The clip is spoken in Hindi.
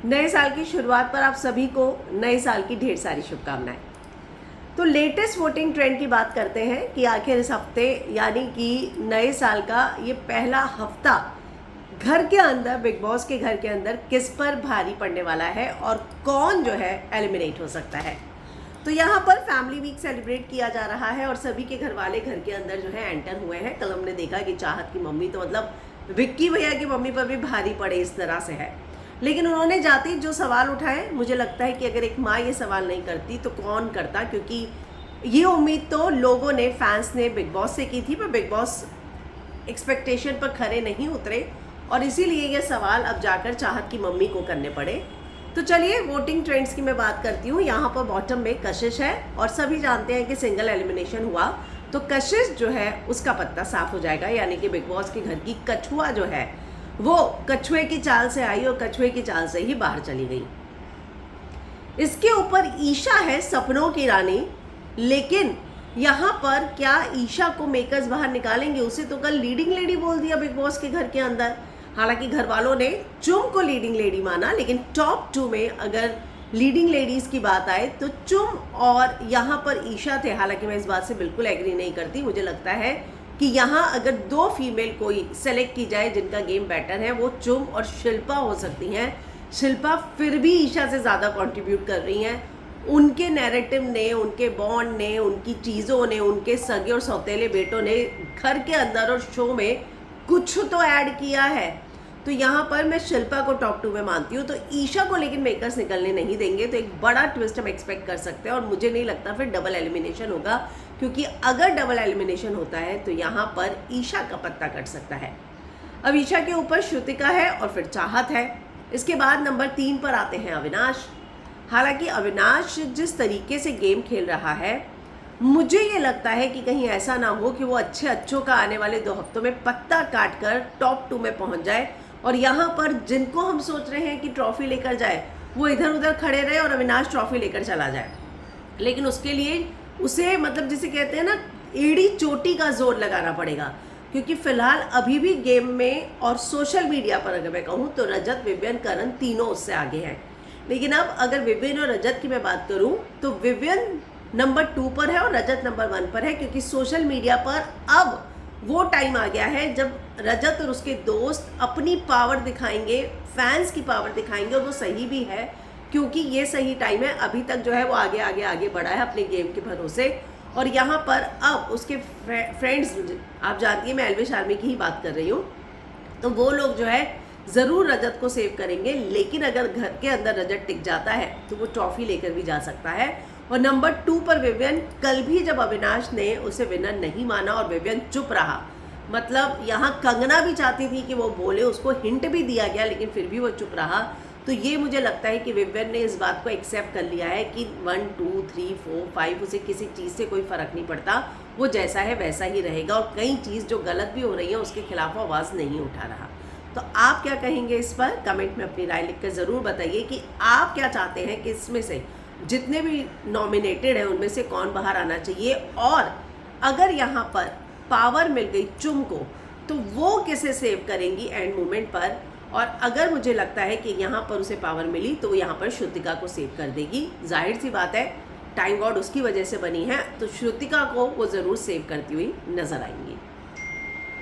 नए साल की शुरुआत पर आप सभी को नए साल की ढेर सारी शुभकामनाएं। तो लेटेस्ट वोटिंग ट्रेंड की बात करते हैं कि आखिर इस हफ्ते यानी कि नए साल का ये पहला हफ्ता घर के अंदर, बिग बॉस के घर के अंदर किस पर भारी पड़ने वाला है और कौन जो है एलिमिनेट हो सकता है। तो यहाँ पर फैमिली वीक सेलिब्रेट किया जा रहा है और सभी के घर वाले घर के अंदर जो है एंटर हुए हैं। कल हमने देखा कि चाहत की मम्मी तो मतलब विक्की भैया की मम्मी पर भी भारी पड़े इस तरह से है, लेकिन उन्होंने जाते ही जो सवाल उठाए, मुझे लगता है कि अगर एक माँ ये सवाल नहीं करती तो कौन करता, क्योंकि ये उम्मीद तो लोगों ने, फैंस ने बिग बॉस से की थी, पर बिग बॉस एक्सपेक्टेशन पर खरे नहीं उतरे और इसीलिए ये सवाल अब जाकर चाहत की मम्मी को करने पड़े। तो चलिए वोटिंग ट्रेंड्स की मैं बात करती हूँ। यहाँ पर बॉटम में कशिश है और सभी जानते हैं कि सिंगल एलिमिनेशन हुआ तो कशिश जो है उसका पत्ता साफ हो जाएगा, यानी कि बिग बॉस के घर की कछुआ जो है वो कछुए की चाल से आई और कछुए की चाल से ही बाहर चली गई। इसके ऊपर ईशा है सपनों की रानी, लेकिन यहाँ पर क्या ईशा को मेकर्स बाहर निकालेंगे? उसे तो कल लीडिंग लेडी बोल दिया बिग बॉस के घर के अंदर। हालांकि घर वालों ने चुम को लीडिंग लेडी माना, लेकिन टॉप 2 में अगर लीडिंग लेडीज की बात आए तो चुम और यहाँ पर ईशा थे। हालांकि मैं इस बात से बिल्कुल एग्री नहीं करती। मुझे लगता है कि यहाँ अगर 2 फीमेल कोई सेलेक्ट की जाए जिनका गेम बेटर है, वो चुम और शिल्पा हो सकती हैं। शिल्पा फिर भी ईशा से ज़्यादा कंट्रीब्यूट कर रही हैं। उनके नैरेटिव ने, उनके बॉन्ड ने, उनकी चीज़ों ने, उनके सगे और सौतेले बेटों ने घर के अंदर और शो में कुछ तो ऐड किया है। तो यहाँ पर मैं शिल्पा को टॉप 2 में मानती हूँ। तो ईशा को लेकिन मेकर्स निकलने नहीं देंगे, तो एक बड़ा ट्विस्ट हम एक्सपेक्ट कर सकते हैं और मुझे नहीं लगता फिर डबल एलिमिनेशन होगा, क्योंकि अगर डबल एलिमिनेशन होता है तो यहाँ पर ईशा का पत्ता कट सकता है। अब ईशा के ऊपर श्रुतिका है और फिर चाहत है। इसके बाद नंबर 3 पर आते हैं अविनाश। हालांकि अविनाश जिस तरीके से गेम खेल रहा है, मुझे ये लगता है कि कहीं ऐसा ना हो कि वो अच्छों का आने वाले 2 हफ्तों में पत्ता काट कर टॉप 2 में पहुंच जाए और यहाँ पर जिनको हम सोच रहे हैं कि ट्रॉफी लेकर जाए वो इधर उधर खड़े रहे और अविनाश ट्रॉफी लेकर चला जाए। लेकिन उसके लिए उसे, मतलब जिसे कहते हैं ना, एड़ी चोटी का जोर लगाना पड़ेगा, क्योंकि फिलहाल अभी भी गेम में और सोशल मीडिया पर अगर मैं कहूँ तो रजत, विवियन, करण तीनों उससे आगे हैं। लेकिन अब अगर विवियन और रजत की मैं बात करूँ तो विवियन नंबर 2 पर है और रजत नंबर 1 पर है, क्योंकि सोशल मीडिया पर अब वो टाइम आ गया है जब रजत और उसके दोस्त अपनी पावर दिखाएंगे, फैंस की पावर दिखाएंगे, और वो सही भी है क्योंकि ये सही टाइम है। अभी तक जो है वो आगे आगे आगे बढ़ा है अपने गेम के भरोसे। और यहाँ पर अब उसके फ्रेंड्स, आप जानती हैं मैं एल्विश आर्मी की ही बात कर रही हूँ, तो वो लोग जो है ज़रूर रजत को सेव करेंगे। लेकिन अगर घर के अंदर रजत टिक जाता है तो वो ट्रॉफी लेकर भी जा सकता है। और नंबर 2 पर विवियन, कल भी जब अविनाश ने उसे विनर नहीं माना और विवियन चुप रहा, मतलब यहाँ कंगना भी चाहती थी कि वो बोले, उसको हिंट भी दिया गया, लेकिन फिर भी वो चुप रहा। तो ये मुझे लगता है कि विवियन ने इस बात को एक्सेप्ट कर लिया है कि 1 2 3 4 5 उसे किसी चीज़ से कोई फ़र्क नहीं पड़ता, वो जैसा है वैसा ही रहेगा और कई चीज़ जो गलत भी हो रही है उसके खिलाफ आवाज़ नहीं उठा रहा। तो आप क्या कहेंगे इस पर? कमेंट में अपनी राय लिखकर ज़रूर बताइए कि आप क्या चाहते हैं कि इसमें से जितने भी नॉमिनेटेड हैं उनमें से कौन बाहर आना चाहिए, और अगर यहाँ पर पावर मिल गई चुम को तो वो किसे सेव करेंगी एंड मोमेंट पर। और अगर मुझे लगता है कि यहाँ पर उसे पावर मिली तो यहाँ पर श्रुतिका को सेव कर देगी। जाहिर सी बात है, टाइम गॉड उसकी वजह से बनी है, तो श्रुतिका को वो ज़रूर सेव करती हुई नजर आएंगी।